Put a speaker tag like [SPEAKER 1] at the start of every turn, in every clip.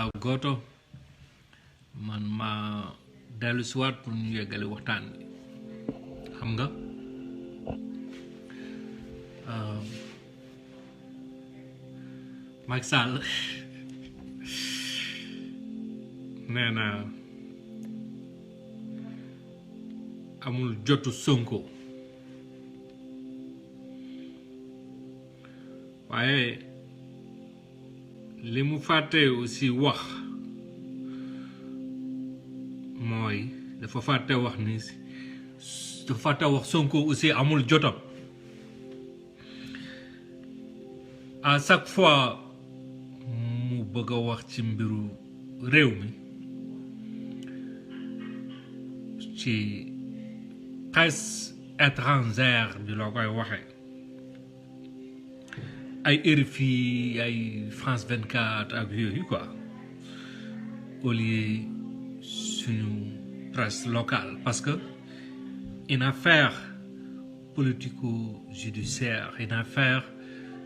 [SPEAKER 1] waaw Goto man ma dellu si waat pour ñu yeggali waxtaan bi xam nga Macky Sall nee na amul jotu Sonko waaye li mu fàtte aussi wax mooy dafa fàtte wax ni dafa fàtte wax Sonko aussi amul jotam à chaque fois mu bëgg a wax ci mbiru réew mi ci presse étrangère bi la koy waxee ay RFI ay France 24 ak yooyu quoi au lieu suñu presse locale parce que une affaire politico-judiciaire une affaire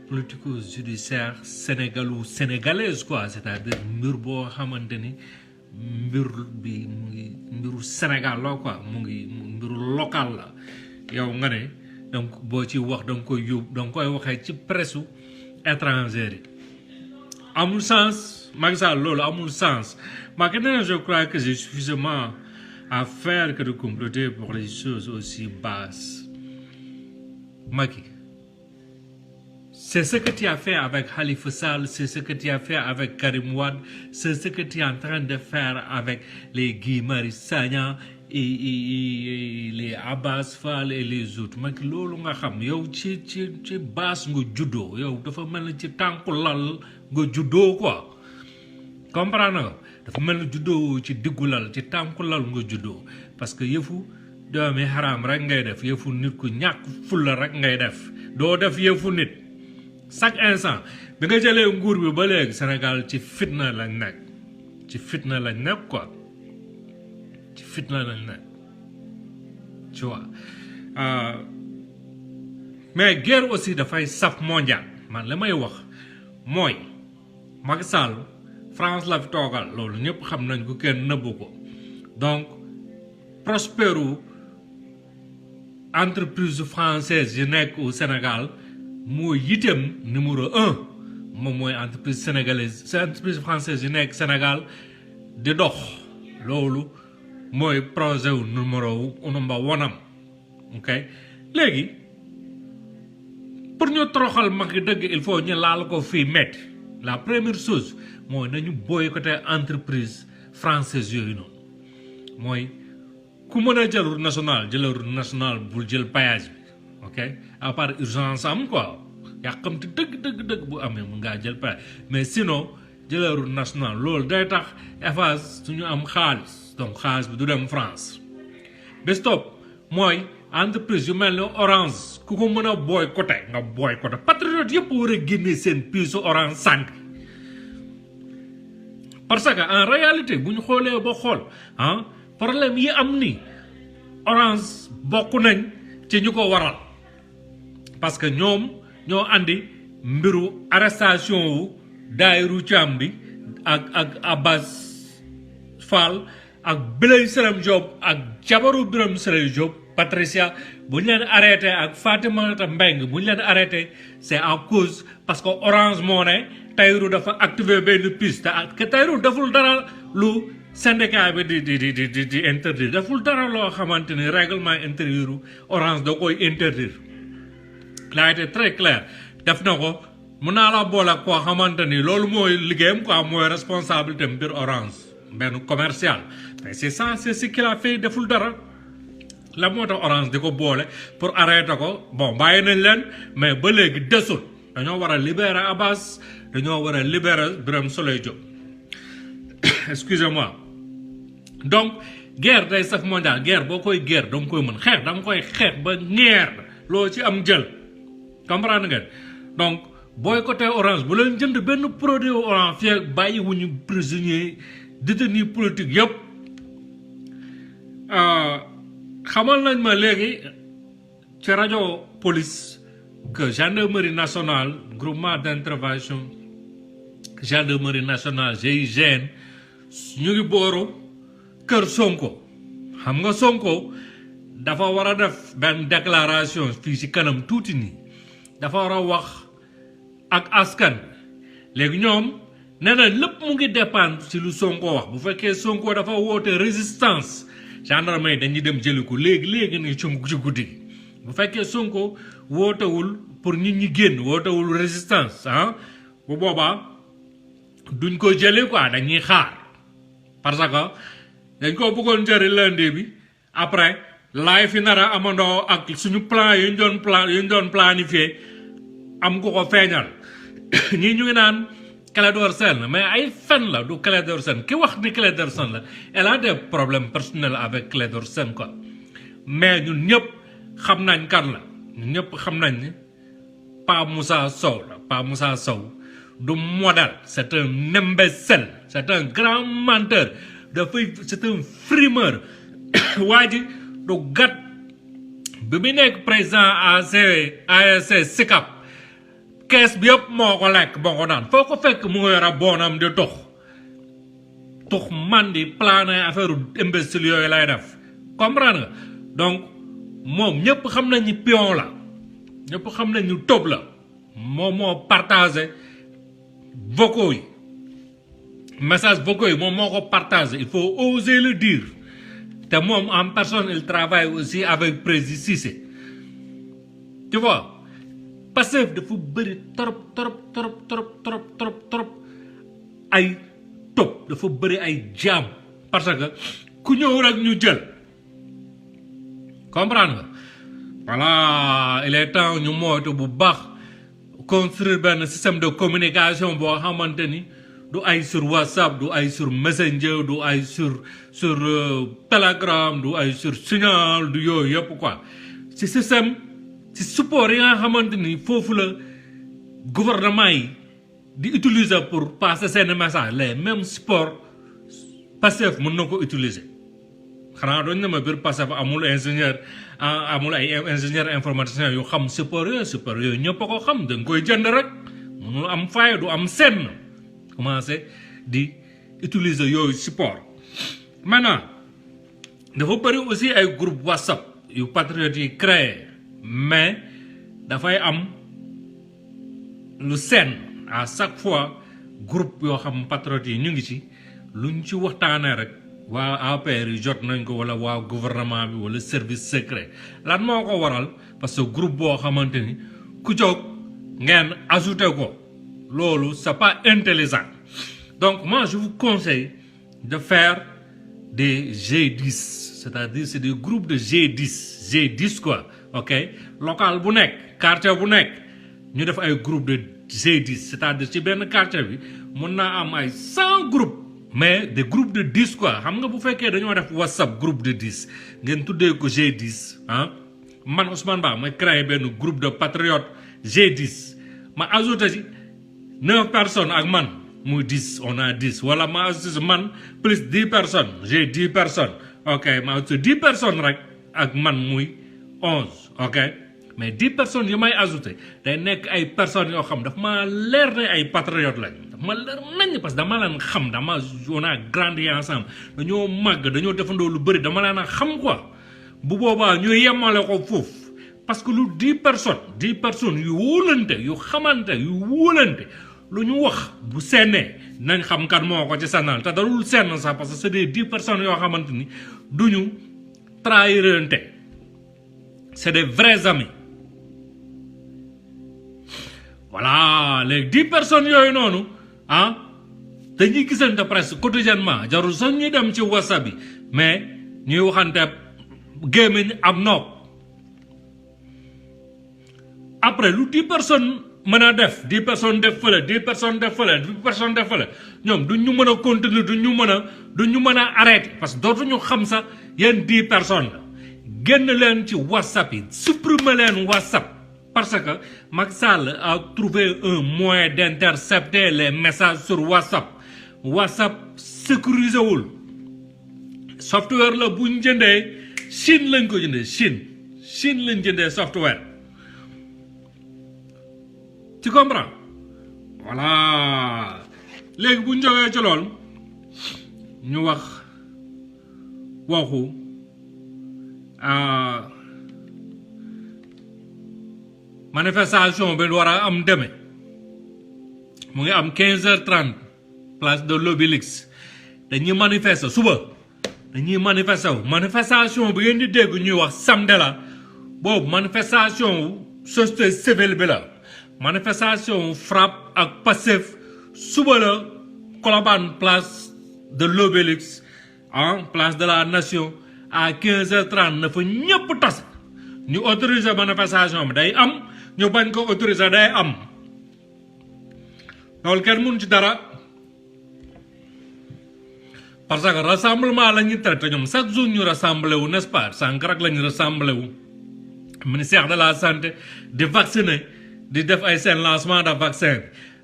[SPEAKER 1] politico-judiciaire sénégalo-sénégalaise quoi c'est-à-dire mbir boo xamante ni mbir bi mu ngi mbiru Sénégal la quoi mu ngi mbiru local la yow nga ne donc boo ci wax da nga koy yóbbu da nga koy waxee ci presse étrangère yi amul sens Macky Sall loolu amul sens maintenant je crois que j'ai suffisamment à faire que de comploter pour les choses aussi basses Macky c'est ce que tu as fait avec Khalifa Sall, c'est ce que tu as fait avec Karim Wade, c'est ce que tu es en train de faire avec les Guy Marius Sagna et les Abbas Fall et les autres. Macky loolu nga xam yow ci baas nga juddoo yow dafa mel ni ci tànku lal nga juddoo quoi comprendre nga dafa mel ni juddoo ci diggu lal ci tànku lal nga juddoo parce que yëfu doomi xaraam rek ngay def yëfu nit ku ñàkk fulla rek ngay def doo def yëfu nit chaque instant bi nga jëlee nguur bi ba léegi Sénégal ci fitna lañ nekk quoi ci fitna lañ nekk tu vois mais guerre aussi dafay saf mondial man li may wax mooy Macky Sall France la fi toogal loolu ñëpp xam nañ ko kenn nëbbu ko donc Prospero entreprise française yi nekk au Sénégal mooy itam numéro 1 moom mooy entreprise sénégalaise c'est entreprise française yi nekk Sénégal di dox loolu mooy projet wu number 1 am ok léegi pour ñu toroxal Macky dëgg il faut ñu laal ko fii metti la première chose mooy nañu boycotter entreprise française yooyu noonu mooy ku mën a jël route nationale jël route nationale bul jël péage bi ok à part urgence am quoi yàqamti dëgg bu amee mun ngaa jël péage mais sinon jëlee route nationale loolu day tax Eiffage suñu am xaalis donc xaalis bi du dem France bés topp mooy entreprise yu mel ni Orange ku ko mën a boycotté nga boycotté patriote yëpp war a génnee seen puce Orange sànq parce que en réalité bu ñu xoolee ba xool problème yi am ni Orange bokk nañ ci ñu ko waral parce que ñoom ñoo andi mbiru arrestation wu Daayiru Thiam bi ak Abbas Fall ak Bilay Salam Diop ak jabaru Biram Souleye Diop Patricia bu ñu leen arrêté ak Fatimata Mbeng bu ñu leen arrêté c'est à cause parce que Orange moo ne Tahirou dafa activer benn piste te Tahirou deful dara lu syndicat bi di interdire deful dara loo xamante ni règlement intérieur Orange da koy interdire il a été très clair def na ko mun naa la boole ak koo xamante ni loolu mooy liggéeyam quoi mooy responsabilité mbir Orange benn commercial mais c'est ça c'est ce qu'il a fait deful dara la moo tax Orange di ko boole pour arrêter ko bon bàyyi nañ leen mais ba léegi desul dañoo war a libérer Abbas dañoo war a libérer Birame Souleye Diop excusez-moi donc guerre day saf mondial guerre boo koy guerre danga koy mën xeex danga koy xeex ba ñeer loo ci am jël comprendre ngeen donc boycotté Orange bu leen jënd benn produit Orange fii bàyyi wuñu prisonnier détenu politique yëpp xamal nañ ma léegi ci rajo police que gendarmerie nationale groupement d'intervention gendarmerie nationale GIGN ñu ngi booru kër Sonko xam nga Sonko dafa war a def benn déclaration fii ci kanam tuuti nii dafa war a wax ak askan léegi ñoom nee na lépp mu ngi dépendre ci lu Sonko wax bu fekkee Sonko dafa woote résistance gendarme yi dañuy dem jëli ko léegi nii ci guddi gi bu fekkee Sonko wootewul pour nit ñi génn wootewul résistance bu boobaa duñ ko jëlee quoi dañuy xaar parce que dañ ko bëggoon jëri lundi bi après laay fi nar a amandoo ak suñu plan yu ñu doon planifié am ko feeñal ñii ñu ngi naan Clédor Sène mais ay fen la du Clédor Sène ki wax ni Clédor Sène la elle a des problèmes personnels avec Clédor Sène quoi mais ñun ñëpp xam nañ kan la ñun ñëpp xam nañ ni Pa Moussa Sow la Pa Moussa Sow du modèle c'est un imbécile c'est un grand menteur c'est un frimeur waa ji du gat bi mu nekk président ASC SICAP kees bi yëpp moo ko lekk moo ko naan foo ko fekk mu ngi yore bonam di tux mandi plané affaire imbécile yooyu lay def comprendre nga donc moom ñëpp xam nañ ni pion la ñëpp xam nañ ni tob la moom moo partagé vocaux yi message vocaux yi moom moo ko partagé il faut oser le dire te moom en personne il travaille aussi avec Prési Cissé tu vois Pastef dafa bëri trop ay top dafa bëri ay jaam parce que ku ñëw rek ñu jël comprendre nga voilà il est temps ñu moytu bu baax construire benn système de communication boo xamante ni du ay sur WhatsApp du ay sur Messenger du ay sur Telegram du ay sur Signal du yooyu yëpp quoi ci système ci support yi nga xamante ni foofu la gouvernement yi di utiliser pour passer seen message les mêmes supports Pastef mën na ko utiliser xanaa doon na ma biir Pastef amul ay ingénieur informaticien yu xam support yooyu ñëpp a ko xam da nga koy jënd rek mënul am faay du am senn commencé di utiliser yooyu support maintenant dafa bëri aussi ay groupe WhatsApp yu patriotes yi créé mais dafay am lu senn à chaque fois groupe yoo xam patriotes yi ñu ngi ci luñ ci waxtaanee rek waa APR yi jot nañ ko wala waa gouvernement bi wala service secret lan moo ko waral parce que groupe boo xamante ni ku jóg ngeen ajouté ko loolu c'est pas intelligent donc moi je vous conseille de faire des G10 c'est-à-dire c'est des groupes de G10 quoi ok local bu nekk quartier bu nekk ñu def ay groupe de G10 c'est-à-dire ci benn quartier bi mun naa am ay 100 groupes mais des groupes de 10 quoi xam nga bu fekkee dañoo def WhatsApp groupe de 10 ngeen tuddee ko G10 man Ousmane Ba ma créé benn groupe de patriotes G10 ma ajouté ci 9 personnes ak man muy 10 on a 10 wala ma ajouté man plus 10 personnes j'ai 10 personnes ok ma ajouté 10 personnes rek ak man muy 11 ok mais 10 personnes yu may ajouté day nekk ay personnes yoo xam dafa ma leer ne ay patriotes lañ dafa ma leer nañ parce que dama leen xam on a grandi ensemble dañoo màgg dañoo defandoo lu bëri dama leen a xam quoi bu boobaa ñu yemale ko foofu parce que lu 10 personnes yu wóolante yu xamante yu wóolante lu ñu wax bu sennee nañ xam kan moo ko ci sennal te dalul senn sax parce que c'est des 10 personnes yoo xamante ni duñu trahirante c'est des vrais amis voilà les 10 personnes yooyu noonu dañuy gisante presque quotidiennement jarul sax ñuy dem ci WhatsApp bi mais ñuy waxante gémmiñ am nopp après lu 10 personnes mën a def 10 personnes def fële 10 personnes def fële 10 personnes def fële ñoom duñ ñu mën a continuer duñ ñu mën a arrêter parce que dootuñu xam sax yéen 10 personnes la génn leen ci WhatsApp yi supprimer leen WhatsApp parce que Macky Sall a trouvé un moyen d'intercepter les messages sur WhatsApp sécurisé wul software la bu ñu jëndee Chine lañ ko jëndee Chine lañ jëndee software tu comprends voilà léegi bu ñu jógee ci lool ñu wax waxu manifestation bi war a am deme mu ngi am 15h30 place de l'Obélisque dañuy manifester suba dañuy manifester wu manifestation bi ngeen di dégg ñuy wax samedi la boobu manifestation wu société civile bi la manifestation wu FRAPP ak PASTEF suba la Colobane place de l'Obélisque place de la Nation à 15h30 na fa ñëpp tas ñu autoriser manifestation bi day am ñu bañ ko autoriser day am loolu kenn mënu ci dara parce que rassemblement la ñuy traité ñoom chaque jour ñu rassemblé wu n'est-ce pas sànq rek la ñu rassemblé wu ministère de la santé di vacciner di def ay seen lancement de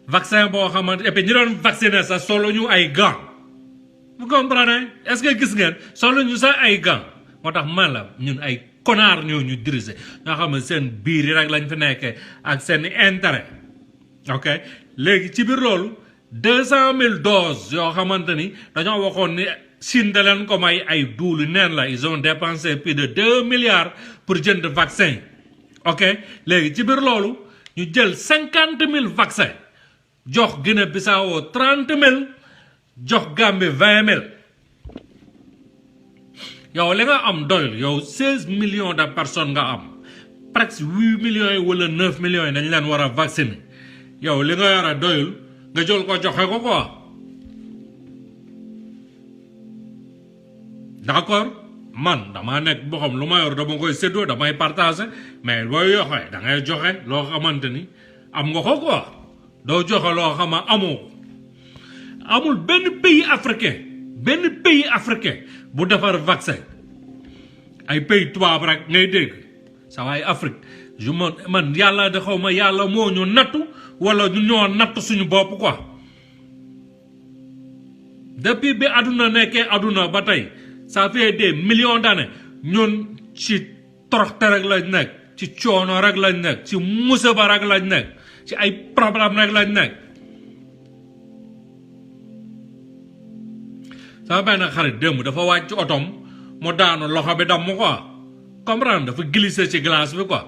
[SPEAKER 1] vaccin boo xamante et puis ñu doon vacciner sax solo ñu ay gants vous comprenez est-ce que gis ngeen solo ñu sax ay gants moo tax man la ñun ay connard ñoo ñu diriger ñoo xam ne seen biir yi rek lañ fi nekkee ak seen intérêt ok léegi ci biir loolu 200,000 doses yoo xamante ni dañoo waxoon ni Chine da leen ko may ay duulu neen la ils ont dépensé plus de 2 milliards pour jënd vaccin ok léegi ci biir loolu ñu jël 50,000 vaccins jox Guinée Bissau 30,000 jox Gambie 20,000 yow li nga am doyul yow 16 millions de personnes nga am presque 8 millions yi wala 9 millions yi dañ leen war a vacciner yow li nga yor a doyul nga jël ko joxe ko quoi d'accord man damaa nekk boo xam lu ma yor dama koy séddoo damay partager mais booy yoxe da ngay joxe loo xamante ni am nga ko quoi doo joxe loo xama amoo amul benn pays africain bu defar vaccin ay pays tubaab rek ngay dégg sa waay Afrique man yàlla da xaw ma yàlla moo ñu nattu wala ñu ñoo natt suñu bopp quoi depuis bi àdduna nekkee àdduna ba tey ça fait des millions d'années ñun ci toroxte rek lañ nekk ci coono rek lañ nekk ci musiba rek lañ nekk ci ay problème rek lañ nekk sama benn xarit démb dafa wàcc ci otom mu daanu loxo bi damm quoi comprendre dafa glisser ci glace bi quoi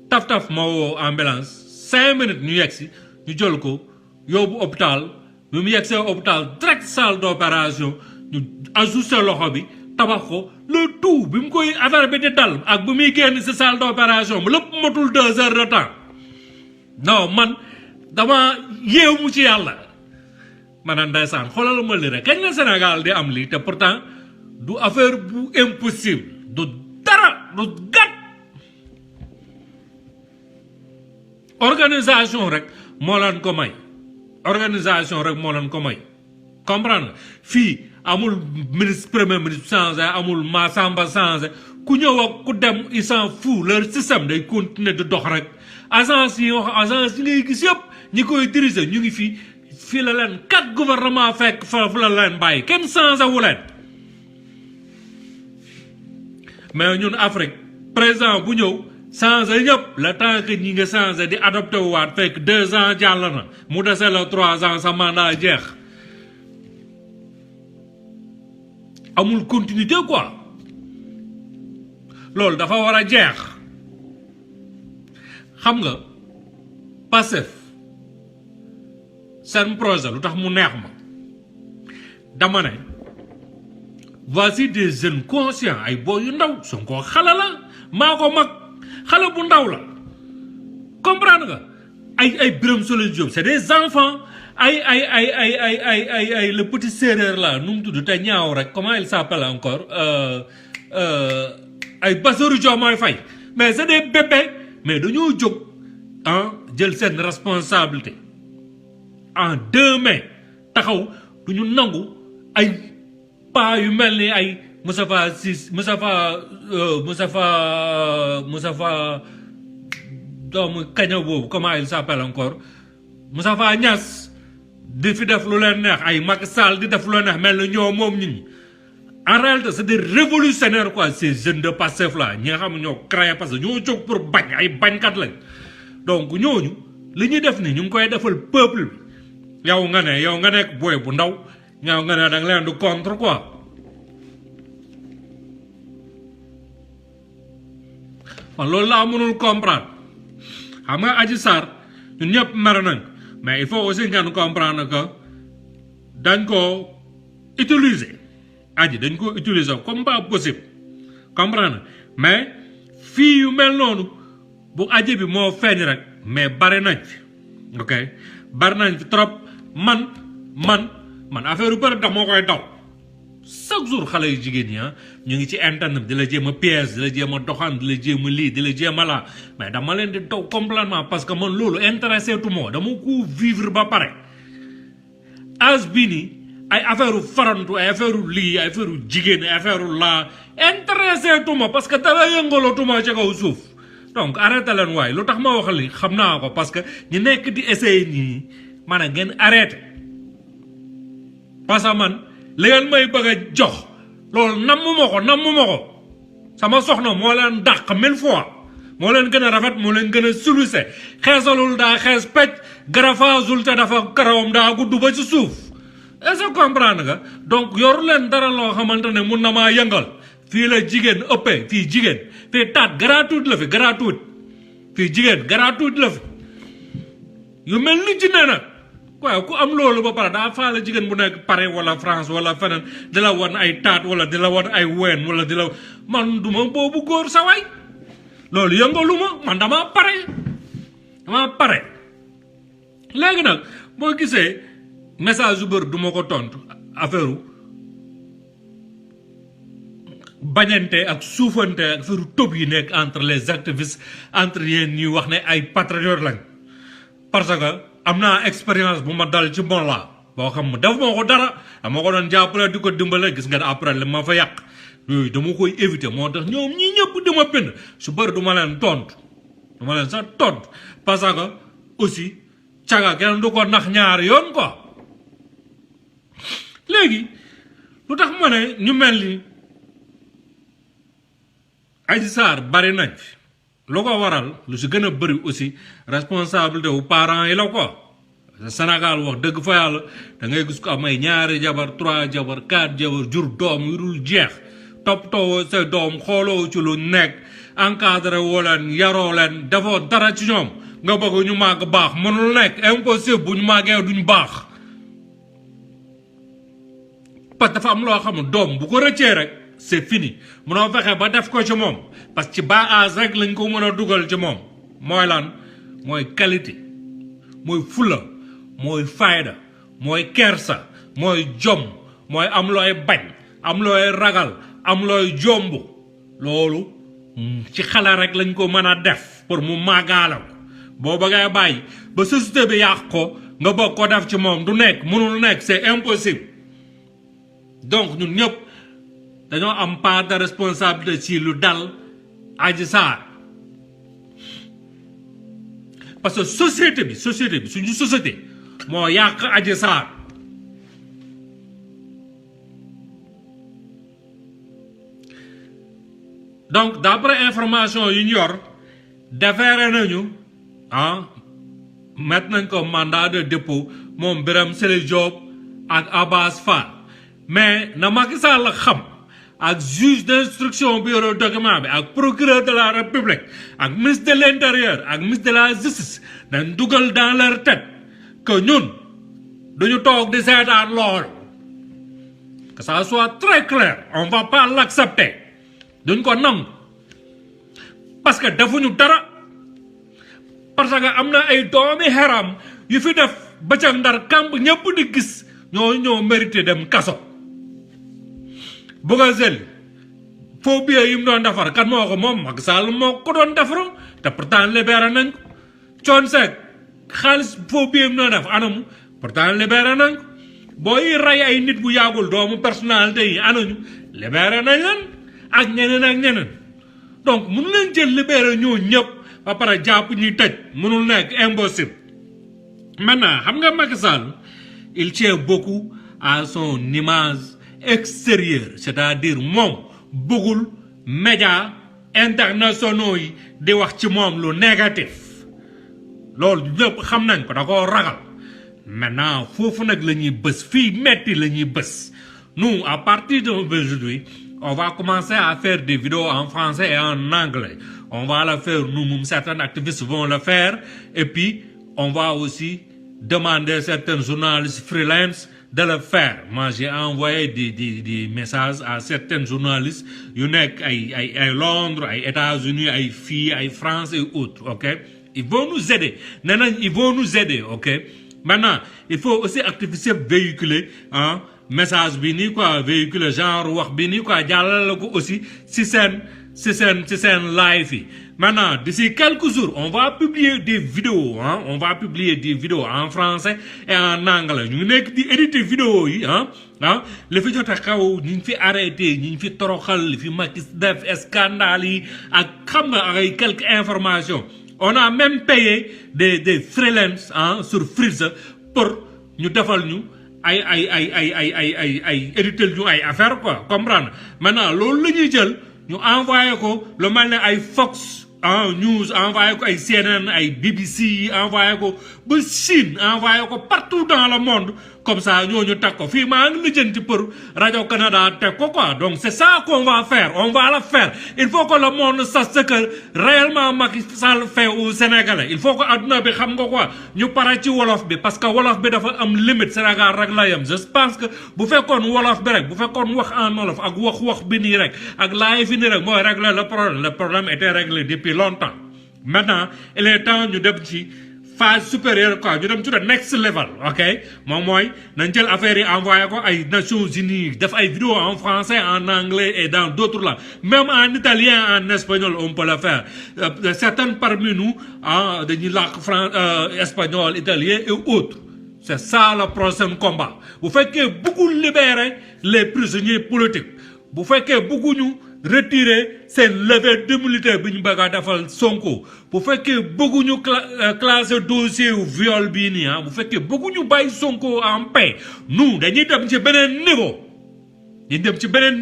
[SPEAKER 1] taf ma woo ambulance 5 minutes ñu yegsi ñu jël ko yóbbu hôpital bi mu yegsee hôpital direct salle d'opération ñu ajusté loxo bi tabax ko le tout bi mu koy affaire bi di dal ak bu muy génn si salle d'opération bi lépp matul 2 heures de temps non man dama yéemu ci yàlla ma ne ndeysaan xoolal ma li rek kañ la Sénégal di am lii te pourtant du affaire bu impossible du dara du gàtt organisation rek moo leen ko may comprendre fii amul ministre premier ministre changé amul Massamba changé ku ñëw ak ku dem il s'en fout leur système day continuer di dox rek agence yi ngay gis yëpp ñi koy diriger ñu ngi fii la leen 4 gouvernement fekk foofu la leen bàyyi kenn changé wu leen mais ñun Afrique président bu ñëw changé ñëpp le temps que ñi nga changé di adopté waat fekk 2 ans jàll na mu dese la 3 ans sa mandat jeex amul continuité quoi loolu dafa war a jeex xam nga Pastef seen projet lu tax mu neex ma dama ne voici des jeunes conscients ay boy yu ndaw Sonko xale la maa ko mag xale bu ndaw la comprendre nga ay Birame Souleye Diop c'est des enfants ay le petit séeréer là nu mu tudd te ñaaw rek comment il s'appelle encore ay Bassirou Diomaye Faye mais c'est des bébés mais dañoo jóg jël seen responsabilité en 2 mains taxaw du ñu nangu ay paa yu mel ni ay Moustapha doomu kaña boobu comment il s'appelle encore Moustapha Niasse di fi def lu leen neex ay Macky Sall di def lu leen neex mel na ñoo moom nit ñi en réalité c'est des révolutionnaires quoi ces jeunes de Pastef là ñi nga xam ne ñoo créé parce que ñoo jóg pour bañ ay bañkat lañ donc ñooñu li ñuy def ni ñu ngi koy defal peuple bi yow nga nekk boy bu ndaw yow nga ne da nga leen du contre quoi man loolu laa mënul comprendre xam nga Adji Sarr ñun ñëpp mer nañ mais il faut aussi ngeen comprendre que dañ ko utiliser aji dañ ko utiliser comme pas possible comprendre mais fii yu mel noonu bu aji bi moo feeñ rek mais bari nañ fi ok bari nañ fi trop man affaire yu bari ndax moo koy daw chaque jour xale yu jigéen ñi ñu ngi ci internet di la jéem a piège di la jéem a doxaan di la jéem a lii di la jéem a laa mais dama leen di daw complètement parce que man loolu intéressé tu moo dama ko vivre ba pare as bii nii ay affaire farantu ay affaire lii ay affaire jigéen ay affaire laa intéressé tu ma parce que dara yëngaloo tu ma ci kaw suuf donc arrêté leen waaye lu tax ma wax li xam naa ko parce que ñu nekk di essayer nii man a ngeen arrêté parce que man li ngeen may bëgg a jox loolu namm ma ko sama soxna moo leen dàq 1000 fois moo leen gën a rafet moo leen gën a suluse xeesalul daa xees pecc garafaasul te dafa karawam daa gudd ba ci suuf est-ce que comprendre nga donc yoru leen dara loo xamante ne mun na maa yëngal fii la jigéen ëppee fii jigéen fii taat gratuite la fi gratuite fii jigéen gratuite la fi yu mel ni ci ne nag waaw ku am loolu ba pare daa faala jigéen bu nekk Paris wala France wala feneen di la wan ay taat wala di la wan ay ween wala di la man du ma boobu góor sa waay loolu yëngalu ma man dama pare léegi nag boo gisee message yu bëri du ma ko tontu affaire bañante ak suufante ak affaire tëb yi nekk entre les activistes entre yéen ñuy wax ne ay patriotes lañ parce que am naa expérience bu ma dal ci bon laa boo xam ne def moo ko dara dama ko doon jàppale di ko dimbale gis nga après li ma fa yàq yooyu dama koy éviter moo tax ñoom ñi ñëpp dama bind su bëri du ma leen tontu du ma leen sax tontu parce que aussi caga kenn du ko nax ñaari yoon quoi léegi lu tax ma ne ñu mel ni Adji Sarr bari nañ fi lu ko waral lu si gën a bëri aussi responsabilité wu parents yi la quoi Sénégal wax dëgg fa yàlla da ngay gis ko am ay ñaari jabar 3 jabar 4 jabar jur doom yu dul jeex toppatoo sa doom xooloo ci lu nekk encadré woo leen yaroo leen defoo dara ci ñoom nga bëgg ñu màgg baax mënul nekk impossible bu ñu màggee duñ baax parce que dafa am loo xam ne doom bu ko rëccee rek c'est fini munoo fexe ba def ko ci moom parce que ci bas âge rek lañ ko mën a dugal ci moom mooy lan mooy qualité mooy fula mooy fayda mooy kersa mooy jom mooy am looy bañ am looy ragal am looy jomb loolu ci xale rek lañ ko mën a def pour mu màggaale ko boo bëggee bàyyi ba société bi yàq ko nga bëgg ko def ci moom du nekk mënul nekk c'est impossible donc ñun ñëpp dañoo am part de responsabilité ci lu dal Adji Sarr parce que société bi suñu société moo yàq Adji Sarr donc d'après information yu ñu yor déféré nañu mettre nañ ko mandat de dépôt moom Birame Souleye Diop ak Abass Fall mais na Macky Sall la xam ak juge d'instruction bi yore document bi ak procureur de la République ak ministre de l'Intérieur ak ministre de la Justice dañ dugal dans leur tête que ñun duñu toog di seetaan loolu que ça soit très clair on va pas l'accepter duñ ko nangu parce que defuñu dara parce que am na ay doomi xaram yu fi def bëccëg ndar kamb ñëpp di gis ñoo mérité dem kaso Bougazelli faux billets yi mu doon defar kan moo ko moom Macky Sall moo ko doon defaroon te pourtant libéré nañ ko Thione Seck xaalis faux billets yi mu doon def anamu pourtant libéré nañ ko booy rey ay nit bu yàggul doomu personnalité yi anañu libéré nañ leen ak ñeneen donc mënu leen jël libéré ñoo ñëpp ba pare jàpp ñuy tëj mënul nekk impossible maintenant xam nga Macky Sall il tient beaucoup à son image extérieure c'est-à-dire moom bëggul médias internationaux yi di wax ci moom lu négatif loolu ñëpp xam nañ ko da koo ragal maintenant foofu nag la ñuy bës fii metti la ñuy bës nous à partir d'aujourd'hui on va commencer à faire des vidéos en français et en anglais on va le faire nous certains activistes vont le faire et puis on va aussi demander à certains journalistes freelance de le faire moi j'ai envoyé des messages à certains journalistes yu nekk ay Londres ay États-Unis ay fii ay France et autres ok ils vont nous aider nee nañ ils vont nous aider ok maintenant il faut aussi activistes véhiculer ah message bi nii quoi véhiculer genre wax bi nii quoi jàllale ko aussi si seen live yi maintenant d'ici quelques jours on va publier des vidéos hein on va publier des vidéos en français et en anglais ñu ngi nekk di éditer vidéo yi li fi jot a xaw ñu fi arrêté ñu fi toroxal li fi Macky def scandale yi ak xam nga ay quelques informations on a même payé des freelance sur Freezer pour ñu defal ñu ay éditer ñu ay affaire quoi comprendre maintenant loolu la ñuy jël ñu envoyé ko lu mel ne ay Fox News envoyé ko ay CNN ay BBC envoyé ko ba Chine envoyé ko partout dans le monde comme ça ñooñu teg ko fii maa ngi lijjanti pour Radio Canada teg ko quoi donc c'est ça qu'on va faire on va le faire il faut que le monde sache ce que réellement Macky Sall fait au Sénégalais il faut que adduna bi xam nga quoi ñu pare ci wolof bi parce que wolof bi dafa am limite Sénégal rek la yem je pense que bu fekkoon wolof bi rek bu fekkoon wax en wolof ak wax bi nii rek ak laay fi nii rek mooy régler le problème était réglé depuis longtemps maintenant il est temps ñu dem ci phase supérieure quoi ñu dem to the next level ok moom mooy nañ jël affaire yi envoyé ko ay Nations Unies def ay vidéos en français en anglais et dans d'autres langues même en italien en espagnol on peut le faire certains parmi nous dañuy làkk espagnol italien et autres c'est ça le prochain combat bu fekkee bëggul libérer les prisonniers politiques bu fekkee bëgguñu retirer seen levée d'immunité bi ñu bëgg a defal Sonko bu fekkee bëgguñu classer dossier wu viol bii nii bu fekkee bëgguñu bàyyi Sonko en paix nous dañuy dem ci beneen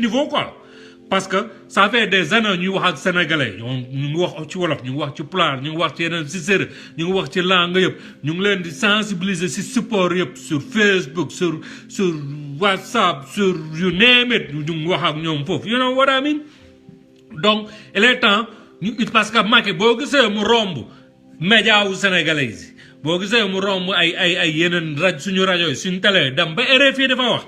[SPEAKER 1] niveau quoi parce que ça fait des années ñuy wax ak sénégalais ñu ngi wax ci wolof ñu ngi wax ci pulaar ñu ngi wax ci yeneen si séeréer ñu ngi wax ci langue yëpp ñu ngi leen di sensibiliser si support yëpp sur Facebook sur WhatsApp sur you name it ñu ngi wax ak ñoom foofu you know what I mean donc il est temps parce que Macky boo gisee mu romb média wu sénégalais yi boo gisee mu romb ay yeneen suñu rajo yi suñu télé dem ba RFI dafa wax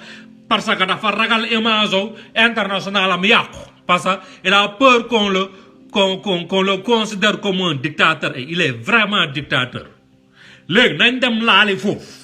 [SPEAKER 1] parce que dafa ragal image international am yàqu parce que il a peur qu'on le considère comme un dictateur et il est vraiment dictateur léegi nañ dem laali foofu